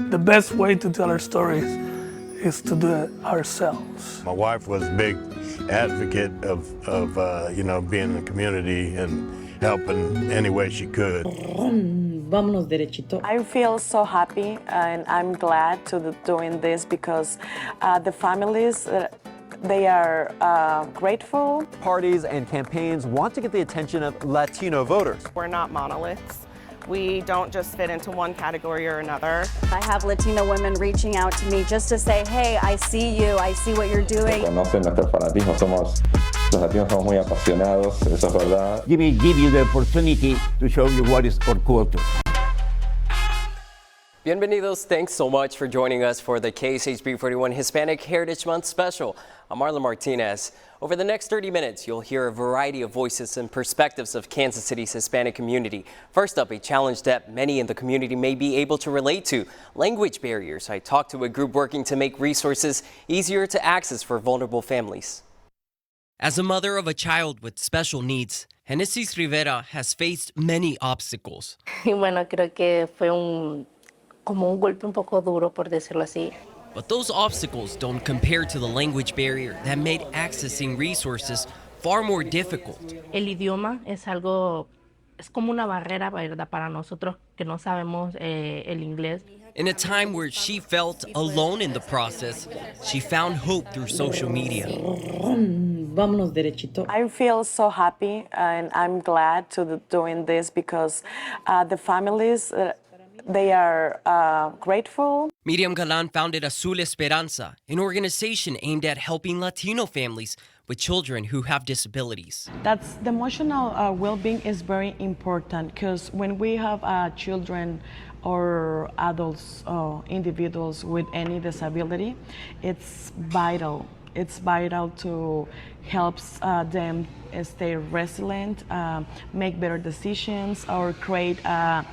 The best way to tell our stories is to do it ourselves. My wife was a big advocate of being in the community and helping any way she could. Vámonos derechito. I feel so happy and I'm glad to doing this because the families, they are grateful. Parties and campaigns want to get the attention of Latino voters. We're not monoliths. We don't just fit into one category or another. I have Latino women reaching out to me just to say, hey, I see you, I see what you're doing. Conocen nuestro fanatismo, los latinos somos muy apasionados, eso es verdad. Give you the opportunity to show you what is our culture. Bienvenidos, thanks so much for joining us for the KSHB 41 Hispanic Heritage Month special. I'm Marlon Martinez. Over the next 30 minutes, you'll hear a variety of voices and perspectives of Kansas City's Hispanic community. First up, a challenge that many in the community may be able to relate to: language barriers. I talked to a group working to make resources easier to access for vulnerable families. As a mother of a child with special needs, Genesis Rivera has faced many obstacles. Y bueno, creo que fue como un golpe un poco duro, por decirlo así. But those obstacles don't compare to the language barrier that made accessing resources far more difficult. El idioma es como una barrera, ¿verdad? Para nosotros que no sabemos el inglés. In a time where she felt alone in the process, she found hope through social media. Vámonos derechito. I feel so happy and I'm glad to doing this because the families, they are grateful. Miriam Galan founded Azul Esperanza, an organization aimed at helping Latino families with children who have disabilities. The emotional well-being is very important because when we have children or adults or individuals with any disability, it's vital. It's vital to help them stay resilient, make better decisions, or create a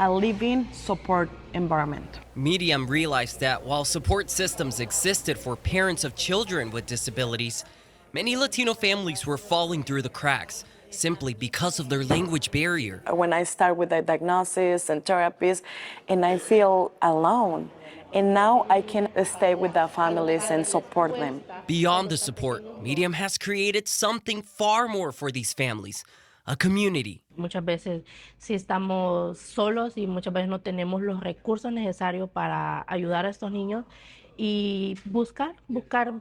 living support environment. Miriam realized that while support systems existed for parents of children with disabilities, many Latino families were falling through the cracks simply because of their language barrier. When I start with the diagnosis and therapies, and I feel alone, and now I can stay with the families and support them. Beyond the support, Miriam has created something far more for these families: a community. Muchas veces sí estamos solos y muchas veces no tenemos los recursos necesarios para ayudar a estos niños y buscar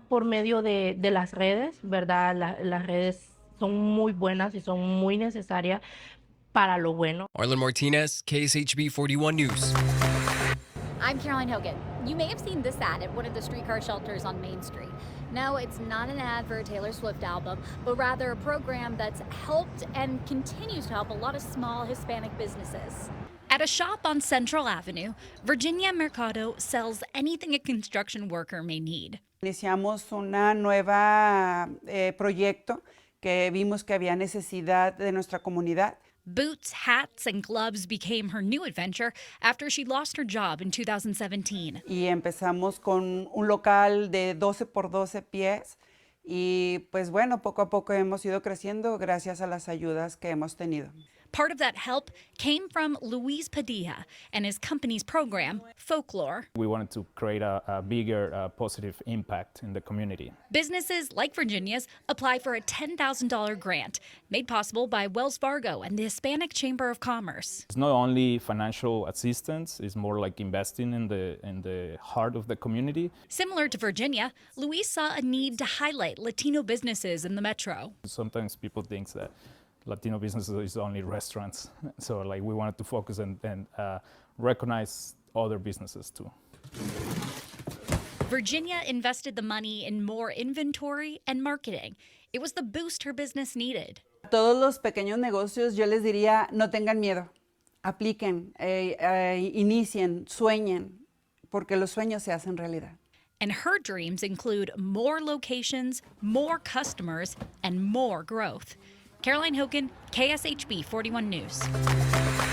por medio de las redes, ¿verdad? Las redes son muy buenas y son muy necesarias para lo bueno. Marlon Martinez, KSHB 41 News. I'm Caroline Hogan. You may have seen this ad at one of the streetcar shelters on Main Street. No, it's not an ad for a Taylor Swift album, but rather a program that's helped and continues to help a lot of small Hispanic businesses. At a shop on Central Avenue, Virginia Mercado sells anything a construction worker may need. Iniciamos una nueva proyecto que vimos que había necesidad de nuestra comunidad. Boots, hats, and gloves became her new adventure after she lost her job in 2017. Y empezamos con un local de 12 por 12 pies y pues bueno, poco a poco hemos ido creciendo gracias a las ayudas que hemos tenido. Part of that help came from Luis Padilla and his company's program, Folklore. We wanted to create a bigger positive impact in the community. Businesses like Virginia's apply for a $10,000 grant made possible by Wells Fargo and the Hispanic Chamber of Commerce. It's not only financial assistance, it's more like investing in the heart of the community. Similar to Virginia, Luis saw a need to highlight Latino businesses in the metro. Sometimes people think that Latino businesses is only restaurants. So we wanted to focus and recognize other businesses too. Virginia invested the money in more inventory and marketing. It was the boost her business needed. Todos los pequeños negocios, yo les diría, no tengan miedo. Apliquen, inicien, sueñen, porque los sueños se hacen realidad. And her dreams include more locations, more customers, and more growth. Caroline Hogan, KSHB 41 News.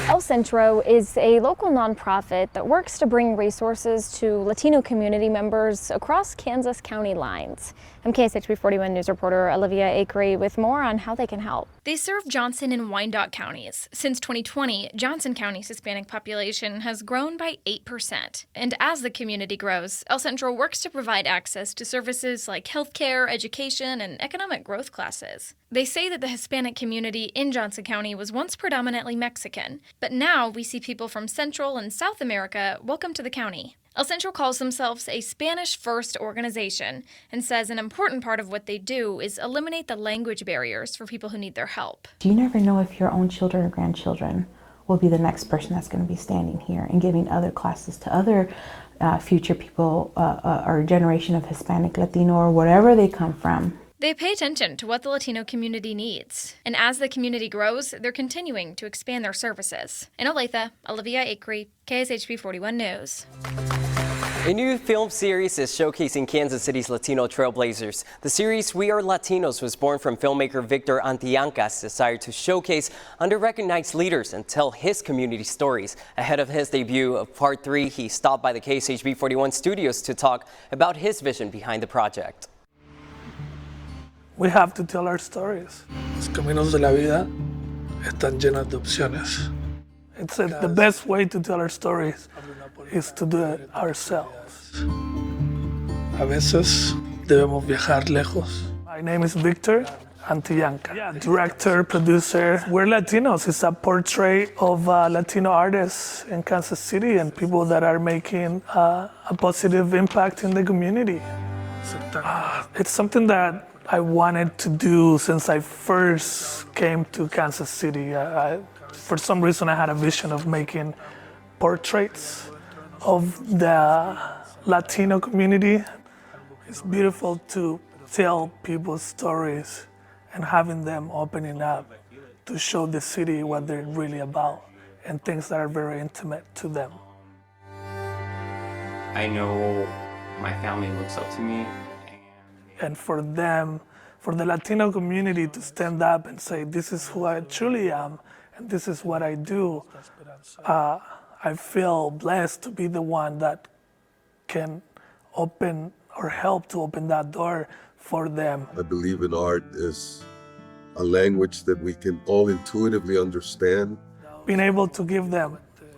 El Centro is a local nonprofit that works to bring resources to Latino community members across Kansas County lines. I'm KSHB 41 News reporter Olivia Acree with more on how they can help. They serve Johnson and Wyandotte counties. Since 2020, Johnson County's Hispanic population has grown by 8%. And as the community grows, El Centro works to provide access to services like healthcare, education, and economic growth classes. They say that the Hispanic community in Johnson County was once predominantly Mexican, but now we see people from Central and South America welcome to the county. El Centro calls themselves a Spanish-first organization and says an important part of what they do is eliminate the language barriers for people who need their help. You never know if your own children or grandchildren will be the next person that's going to be standing here and giving other classes to other future people or generation of Hispanic, Latino, or wherever they come from. They pay attention to what the Latino community needs. And as the community grows, they're continuing to expand their services. In Olathe, Olivia Acree, KSHB 41 News. A new film series is showcasing Kansas City's Latino trailblazers. The series We Are Latinos was born from filmmaker Victor Antianca's desire to showcase under-recognized leaders and tell his community stories. Ahead of his debut of Part 3, he stopped by the KSHB 41 studios to talk about his vision behind the project. We have to tell our stories. Los caminos de la vida están llenos de opciones. It's the best way to tell our stories is to do it ourselves. A veces debemos viajar lejos. My name is Victor Antianca, director, producer. We're Latinos. It's a portrait of Latino artists in Kansas City and people that are making a positive impact in the community. It's something that I wanted to do since I first came to Kansas City. For some reason, I had a vision of making portraits of the Latino community. It's beautiful to tell people's stories and having them opening up to show the city what they're really about and things that are very intimate to them. I know my family looks up to me. And for them, for the Latino community to stand up and say, this is who I truly am, and this is what I do, I feel blessed to be the one that can open or help to open that door for them. I believe in art is a language that we can all intuitively understand. Being able to give them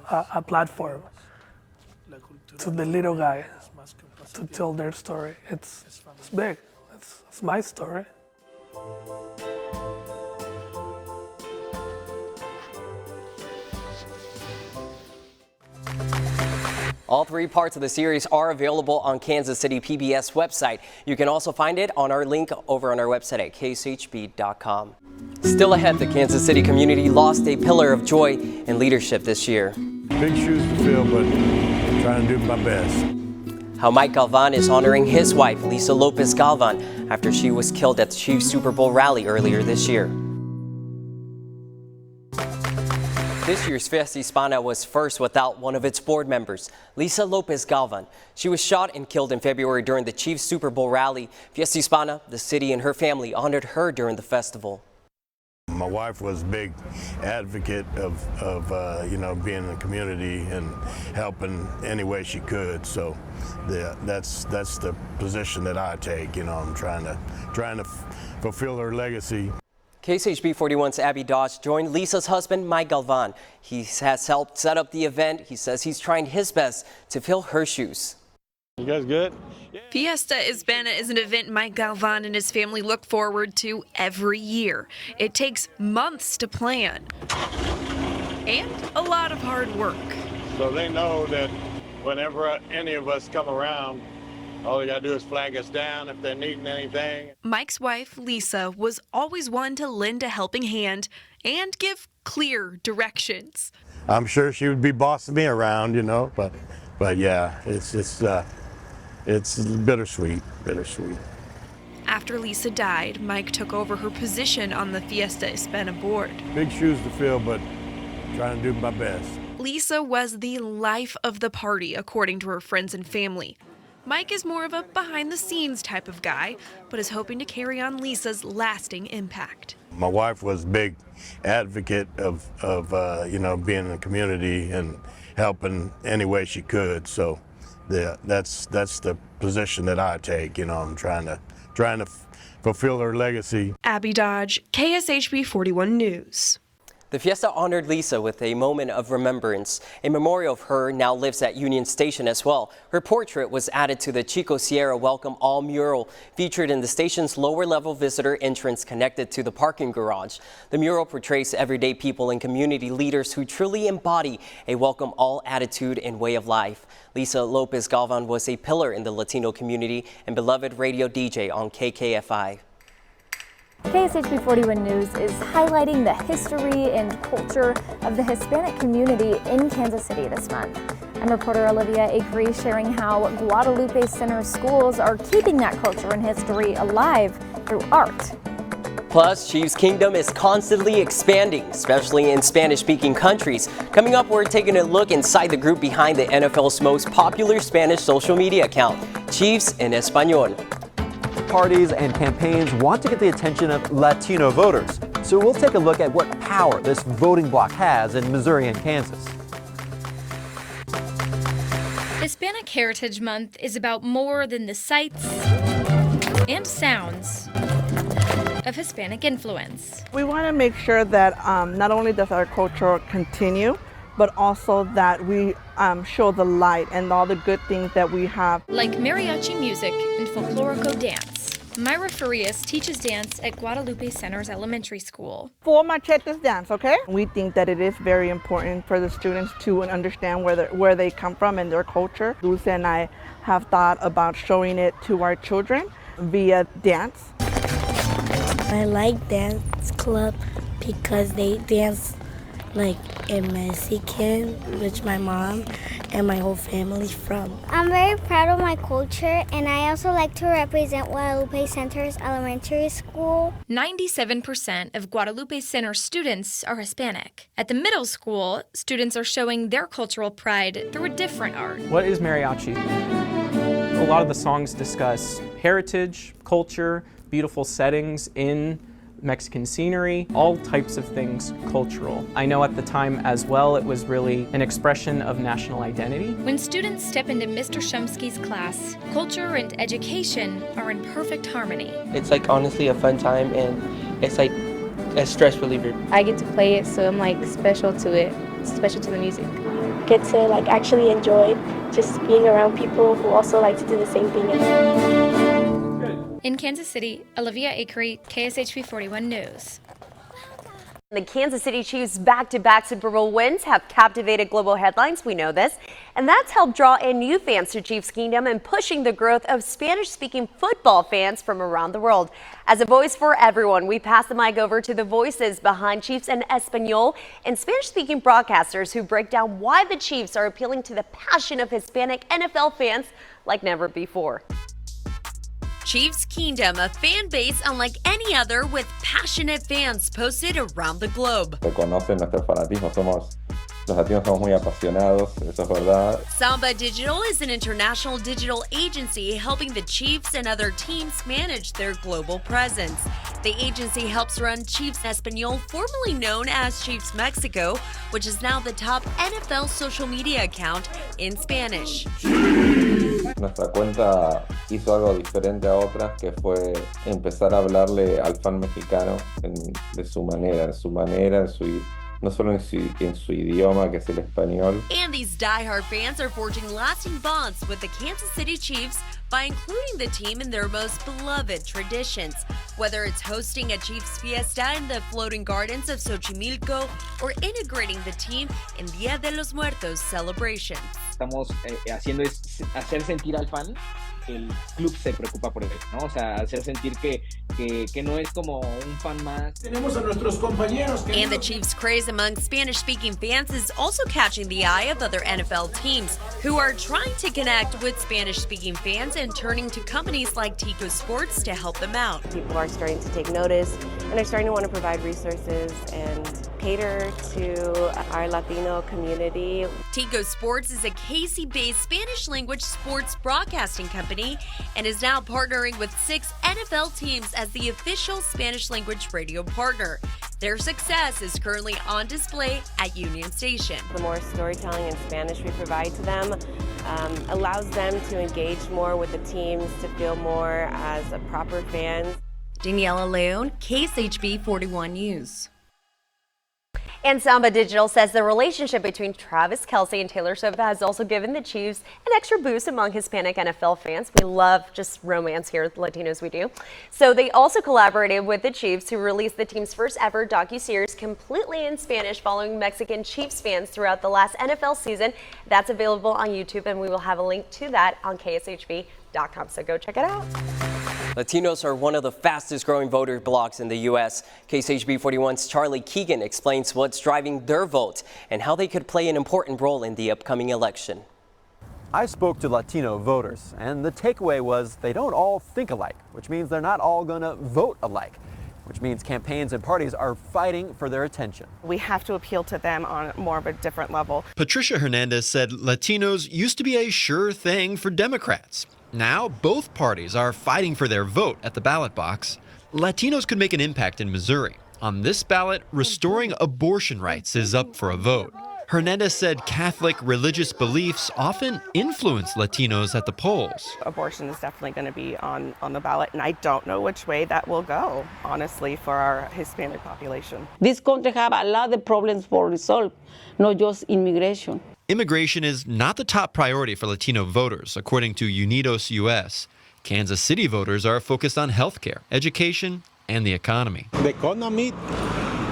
a platform to the little guy to tell their story, it's big. It's my story. All 3 parts of the series are available on Kansas City PBS website. You can also find it on our link over on our website at kshb.com. Still ahead, the Kansas City community lost a pillar of joy and leadership this year. Big shoes to fill, but I'm trying to do my best. How Mike Galvan is honoring his wife, Lisa Lopez Galvan, after she was killed at the Chiefs Super Bowl rally earlier this year. This year's Fiesta Hispana was first without one of its board members, Lisa Lopez Galvan. She was shot and killed in February during the Chiefs Super Bowl rally. Fiesta Hispana, the city and her family honored her during the festival. My wife was a big advocate of being in the community and helping any way she could. So that's the position that I take. I'm trying to fulfill her legacy. KSHB 41's Abby Dodge joined Lisa's husband, Mike Galvan. He has helped set up the event. He says he's trying his best to fill her shoes. You guys good? Fiesta Hispana is an event Mike Galvan and his family look forward to every year. It takes months to plan and a lot of hard work. So they know that whenever any of us come around, all they gotta do is flag us down if they're needing anything. Mike's wife, Lisa, was always one to lend a helping hand and give clear directions. I'm sure she would be bossing me around, but yeah, it's bittersweet. After Lisa died, Mike took over her position on the Fiesta Hispana board. Big shoes to fill, but trying to do my best. Lisa was the life of the party, according to her friends and family. Mike is more of a behind-the-scenes type of guy, but is hoping to carry on Lisa's lasting impact. My wife was a big advocate of being in the community and helping any way she could. So that's the position that I take. I'm trying trying to fulfill her legacy. Abby Dodge, KSHB 41 News. The fiesta honored Lisa with a moment of remembrance. A memorial of her now lives at Union Station as well. Her portrait was added to the Chico Sierra Welcome All mural featured in the station's lower level visitor entrance connected to the parking garage. The mural portrays everyday people and community leaders who truly embody a welcome all attitude and way of life. Lisa Lopez Galvan was a pillar in the Latino community and beloved radio DJ on KKFI. KSHB 41 News is highlighting the history and culture of the Hispanic community in Kansas City this month. I'm reporter Olivia Acree sharing how Guadalupe Center schools are keeping that culture and history alive through art. Plus, Chiefs Kingdom is constantly expanding, especially in Spanish-speaking countries. Coming up, we're taking a look inside the group behind the NFL's most popular Spanish social media account, Chiefs en Español. Parties and campaigns want to get the attention of Latino voters, so we'll take a look at what power this voting bloc has in Missouri and Kansas. Hispanic Heritage Month is about more than the sights and sounds of Hispanic influence. We want to make sure that not only does our culture continue, but also that we show the light and all the good things that we have. Like mariachi music and folklorico dance. Myra Farias teaches dance at Guadalupe Center's elementary school. 4 machetes dance, okay? We think that it is very important for the students to understand where they come from and their culture. Dulce and I have thought about showing it to our children via dance. I like dance club because they dance like in Mexican, which my mom and my whole family's from. I'm very proud of my culture, and I also like to represent Guadalupe Center's elementary school. 97% of Guadalupe Center students are Hispanic. At the middle school, students are showing their cultural pride through a different art. What is mariachi? A lot of the songs discuss heritage, culture, beautiful settings in Mexican scenery, all types of things cultural. I know at the time as well it was really an expression of national identity. When students step into Mr. Shumsky's class, culture and education are in perfect harmony. It's like honestly a fun time, and it's like a stress reliever. I get to play it, so I'm like special to it, special to the music. Get to like actually enjoy just being around people who also like to do the same thing. In Kansas City, Olivia Acree, KSHB 41 News. The Kansas City Chiefs' back-to-back Super Bowl wins have captivated global headlines, we know this, and that's helped draw in new fans to Chiefs Kingdom and pushing the growth of Spanish-speaking football fans from around the world. As a voice for everyone, we pass the mic over to the voices behind Chiefs en Español and Spanish-speaking broadcasters who break down why the Chiefs are appealing to the passion of Hispanic NFL fans like never before. Chiefs Kingdom, a fan base unlike any other with passionate fans posted around the globe. Reconocen nuestro fanatismo, los latinos somos muy apasionados, eso es verdad. Samba Digital is an international digital agency helping the Chiefs and other teams manage their global presence. The agency helps run Chiefs Español, formerly known as Chiefs Mexico, which is now the top NFL social media account in Spanish. Nuestra cuenta hizo algo diferente a otras, que fue empezar a hablarle al fan mexicano de su manera, no solo en su idioma, que es el español. And these diehard fans are forging lasting bonds with the Kansas City Chiefs by including the team in their most beloved traditions. Whether it's hosting a Chiefs fiesta in the floating gardens of Xochimilco or integrating the team in Dia de los Muertos celebrations. Estamos haciendo es hacer sentir al fan que el club se preocupa por él, ¿no? O sea, hacer sentir que no es como un fan más. Tenemos a nuestros compañeros. And the Chiefs' craze among Spanish-speaking fans is also catching the eye of other NFL teams who are trying to connect with Spanish-speaking fans and turning to companies like Tico Sports to help them out. People are starting to take notice and they're starting to want to provide resources and cater to our Latino community. Tico Sports is a KC-based Spanish-language sports broadcasting company and is now partnering with 6 NFL teams as the official Spanish-language radio partner. Their success is currently on display at Union Station. The more storytelling in Spanish we provide to them allows them to engage more with the teams, to feel more as a proper fan. Daniela Leon, KSHB 41 News. And Samba Digital says the relationship between Travis Kelce and Taylor Swift has also given the Chiefs an extra boost among Hispanic NFL fans. We love just romance here, Latinos we do. So they also collaborated with the Chiefs to release the team's first ever docuseries completely in Spanish following Mexican Chiefs fans throughout the last NFL season. That's available on YouTube, and we will have a link to that on KSHB.com. So go check it out. Latinos are one of the fastest growing voter blocs in the U.S. KSHB 41's Charlie Keegan explains what's driving their vote and how they could play an important role in the upcoming election. I spoke to Latino voters, and the takeaway was they don't all think alike, which means they're not all going to vote alike, which means campaigns and parties are fighting for their attention. We have to appeal to them on more of a different level. Patricia Hernandez said Latinos used to be a sure thing for Democrats. Now both parties are fighting for their vote at the ballot box. Latinos could make an impact in Missouri. On this ballot, restoring abortion rights is up for a vote. Hernandez said Catholic religious beliefs often influence Latinos at the polls. Abortion is definitely going to be on the ballot, and I don't know which way that will go, honestly, for our Hispanic population. This country have a lot of problems for resolve, not just immigration. Immigration is not the top priority for Latino voters, according to Unidos US. Kansas City voters are focused on healthcare, education, and the economy. The economy,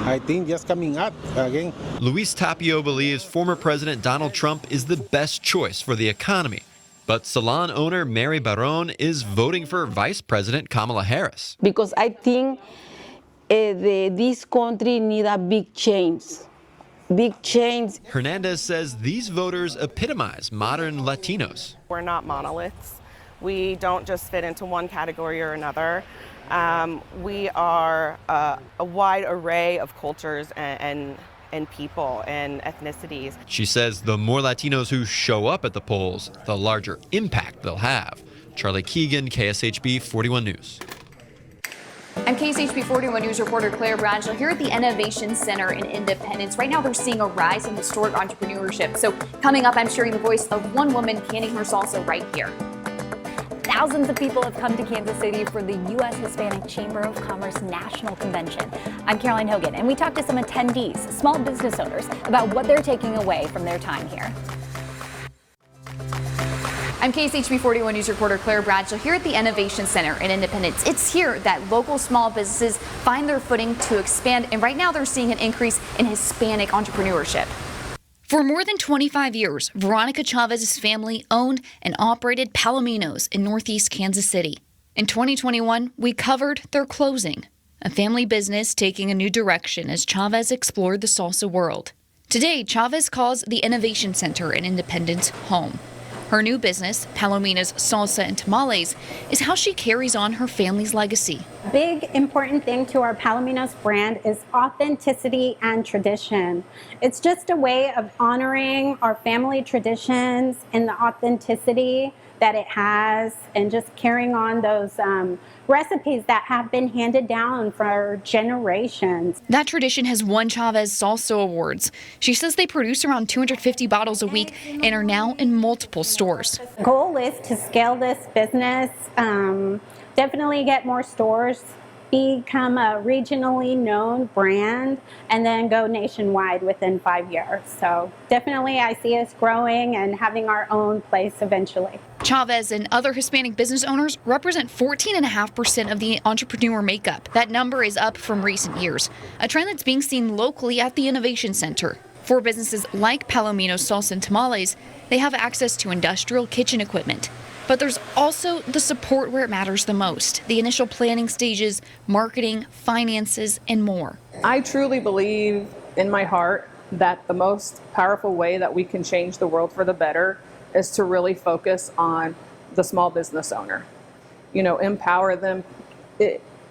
I think, just coming up again. Luis Tapio believes former President Donald Trump is the best choice for the economy. But salon owner Mary Barron is voting for Vice President Kamala Harris. Because I think this country needs a big change. Big change. Hernandez says these voters epitomize modern Latinos. We're not monoliths. We don't just fit into one category or another. We are a wide array of cultures and people and ethnicities. She says the more Latinos who show up at the polls, the larger impact they'll have. Charlie Keegan, KSHB 41 News. I'm KSHB 41 News reporter Claire Bradshaw here at the Innovation Center in Independence. Right now they're seeing a rise in historic entrepreneurship. So coming up, I'm sharing the voice of one woman canning her salsa right here. Thousands of people have come to Kansas City for the U.S. Hispanic Chamber of Commerce National Convention. I'm Caroline Hogan, and we talked to some attendees, small business owners, about what they're taking away from their time here. I'm KSHB 41 News reporter Claire Bradshaw here at the Innovation Center in Independence. It's here that local small businesses find their footing to expand, and right now they're seeing an increase in Hispanic entrepreneurship. For more than 25 years, Veronica Chavez's family owned and operated Palominos in northeast Kansas City. In 2021, we covered their closing, a family business taking a new direction as Chavez explored the salsa world. Today, Chavez calls the Innovation Center in Independence home. Her new business, Palomina's Salsa and Tamales, is how she carries on her family's legacy. Big important thing to our Palominos brand is authenticity and tradition. It's just a way of honoring our family traditions and the authenticity that it has, and just carrying on those recipes that have been handed down for generations. That tradition has won Chavez Salsa Awards. She says they produce around 250 bottles a week and are now in multiple stores. Goal is to scale this business, definitely get more stores, become a regionally known brand, and then go nationwide within 5 years. So definitely I see us growing and having our own place eventually. Chavez and other Hispanic business owners represent 14.5% of the entrepreneur makeup. That number is up from recent years, a trend that's being seen locally at the Innovation Center. For businesses like Palomino's Salsa and Tamales, they have access to industrial kitchen equipment. But there's also the support where it matters the most, the initial planning stages, marketing, finances, and more. I truly believe in my heart that the most powerful way that we can change the world for the better is to really focus on the small business owner. You know, empower them.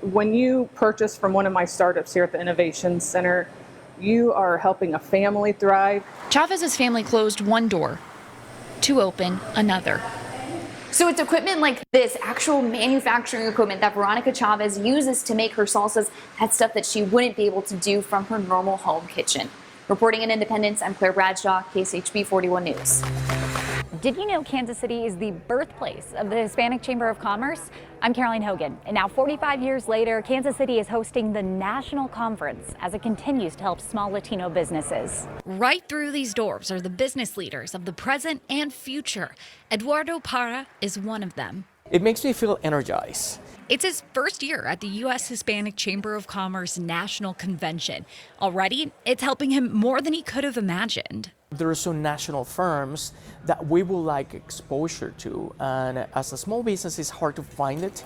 When you purchase from one of my startups here at the Innovation Center, you are helping a family thrive. Chavez's family closed one door to open another. So it's equipment like this, actual manufacturing equipment that Veronica Chavez uses to make her salsas. That's stuff that she wouldn't be able to do from her normal home kitchen. Reporting in Independence, I'm Claire Bradshaw, KSHB 41 News. Did you know Kansas City is the birthplace of the Hispanic Chamber of Commerce? I'm Caroline Hogan, and now 45 years later, Kansas City is hosting the national conference as it continues to help small Latino businesses. Right through these doors are the business leaders of the present and future. Eduardo Parra is one of them. It makes me feel energized. It's his first year at the U.S. Hispanic Chamber of Commerce National Convention. Already, it's helping him more than he could have imagined. There are some national firms that we would like exposure to, and as a small business, it's hard to find it.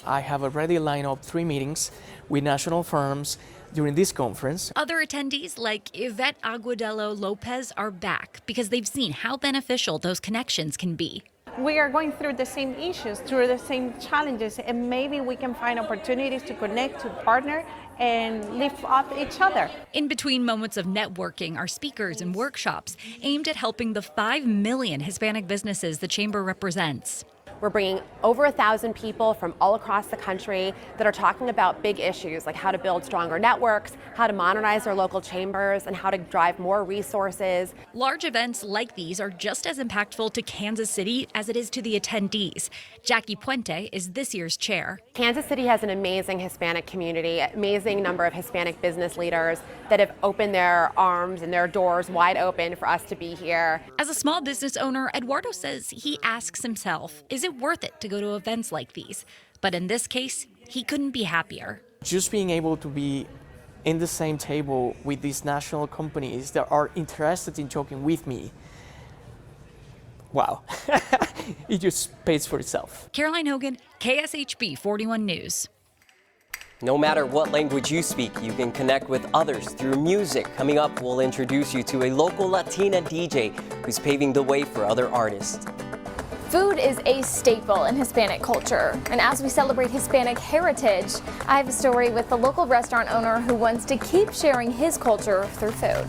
I have already lined up 3 meetings with national firms during this conference. Other attendees like Yvette Aguadelo Lopez are back because they've seen how beneficial those connections can be. We are going through the same issues, through the same challenges, and maybe we can find opportunities to connect, to partner, and lift up each other. In between moments of networking are speakers and workshops aimed at helping the 5 million Hispanic businesses the Chamber represents. We're bringing over 1,000 people from all across the country that are talking about big issues like how to build stronger networks, how to modernize their local chambers, and how to drive more resources. Large events like these are just as impactful to Kansas City as it is to the attendees. Jackie Puente is this year's chair. Kansas City has an amazing Hispanic community, amazing number of Hispanic business leaders that have opened their arms and their doors wide open for us to be here. As a small business owner, Eduardo says he asks himself, is it worth it to go to events like these? But in this case, he couldn't be happier. Just being able to be in the same table with these national companies that are interested in talking with me, wow, it just pays for itself. Caroline Hogan, KSHB 41 News. No matter what language you speak, you can connect with others through music. Coming up, we'll introduce you to a local Latina DJ who's paving the way for other artists. Food is a staple in Hispanic culture, and as we celebrate Hispanic heritage, I have a story with the local restaurant owner who wants to keep sharing his culture through food.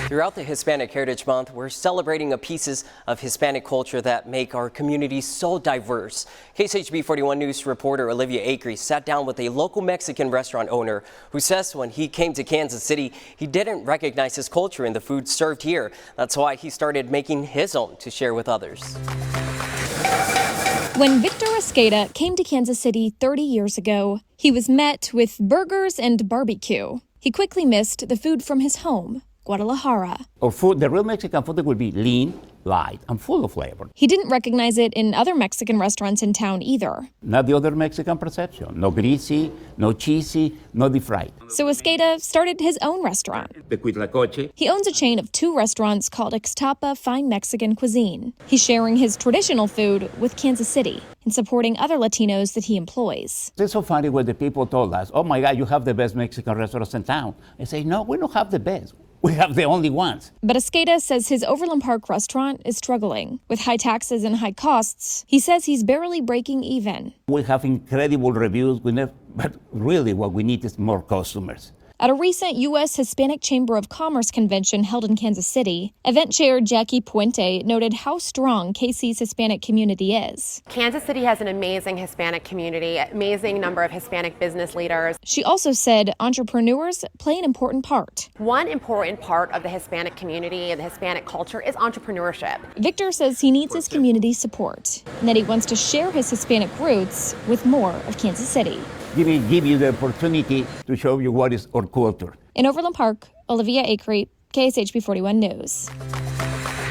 Throughout the Hispanic Heritage Month, we're celebrating pieces of Hispanic culture that make our community so diverse. KSHB 41 News reporter Olivia Acree sat down with a local Mexican restaurant owner who says when he came to Kansas City, he didn't recognize his culture in the food served here. That's why he started making his own to share with others. When Victor Esqueda came to Kansas City 30 years ago, he was met with burgers and barbecue. He quickly missed the food from his home, Guadalajara. Our food, the real Mexican food, will be lean, light, and full of flavor. He didn't recognize it in other Mexican restaurants in town either. Not the other Mexican perception. No greasy, no cheesy, no deep fried. So Esqueda started his own restaurant. The Cuitlacoche. He owns a chain of 2 restaurants called Ixtapa Fine Mexican Cuisine. He's sharing his traditional food with Kansas City and supporting other Latinos that he employs. It's so funny when the people told us, oh my God, you have the best Mexican restaurants in town. I say, no, we don't have the best. We have the only ones. But Esqueda says his Overland Park restaurant is struggling. With high taxes and high costs, he says he's barely breaking even. We have incredible reviews, but really what we need is more customers. At a recent U.S. Hispanic Chamber of Commerce convention held in Kansas City, event chair Jackie Puente noted how strong KC's Hispanic community is. Kansas City has an amazing Hispanic community, amazing number of Hispanic business leaders. She also said entrepreneurs play an important part. One important part of the Hispanic community and the Hispanic culture is entrepreneurship. Victor says he needs his community's support and that he wants to share his Hispanic roots with more of Kansas City. Give you the opportunity to show you what is our culture. In Overland Park, Olivia Acree, KSHB 41 News.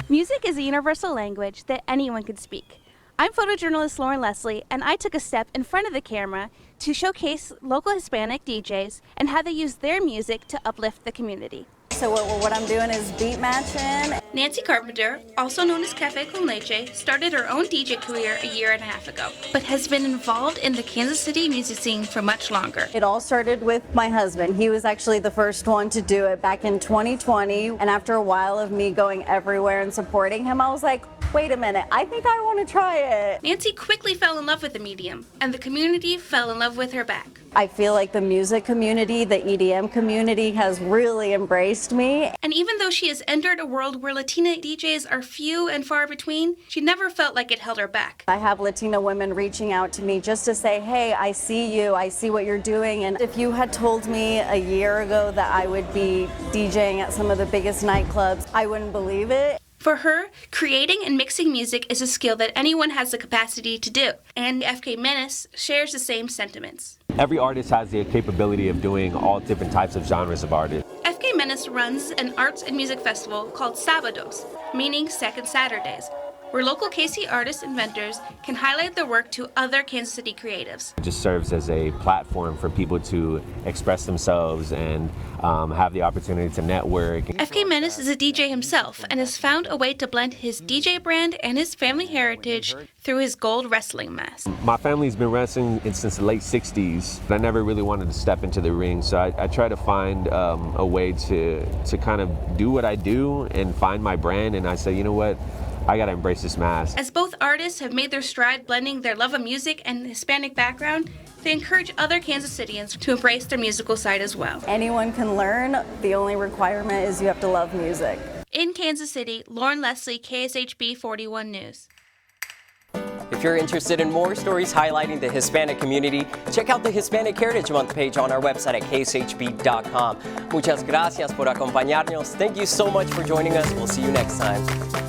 Music is a universal language that anyone can speak. I'm photojournalist Lauren Leslie, and I took a step in front of the camera to showcase local Hispanic DJs and how they use their music to uplift the community. So what I'm doing is beat matching. Nancy Carpenter, also known as Cafe Con Leche, started her own DJ career a year and a half ago, but has been involved in the Kansas City music scene for much longer. It all started with my husband. He was actually the first one to do it back in 2020, and after a while of me going everywhere and supporting him, I was like, wait a minute, I think I want to try it. Nancy quickly fell in love with the medium, and the community fell in love with her back. I feel like the music community, the EDM community has really embraced me. And even though she has entered a world where Latina DJs are few and far between, she never felt like it held her back. I have Latina women reaching out to me just to say, hey, I see you, I see what you're doing. And if you had told me a year ago that I would be DJing at some of the biggest nightclubs, I wouldn't believe it. For her, creating and mixing music is a skill that anyone has the capacity to do, and FK Menace shares the same sentiments. Every artist has the capability of doing all different types of genres of art. FK Menace runs an arts and music festival called Sábados, meaning Second Saturdays, where local KC artists and vendors can highlight their work to other Kansas City creatives. It just serves as a platform for people to express themselves and have the opportunity to network. FK Menace is a DJ himself and has found a way to blend his DJ brand and his family heritage through his gold wrestling mask. My family's been wrestling since the late 60s. I never really wanted to step into the ring, so I try to find a way to kind of do what I do and find my brand, and I say, you know what? I gotta embrace this mask. As both artists have made their stride blending their love of music and Hispanic background, they encourage other Kansas Citians to embrace their musical side as well. Anyone can learn. The only requirement is you have to love music. In Kansas City, Lauren Leslie, KSHB 41 News. If you're interested in more stories highlighting the Hispanic community, check out the Hispanic Heritage Month page on our website at kshb.com. Muchas gracias por acompañarnos. Thank you so much for joining us. We'll see you next time.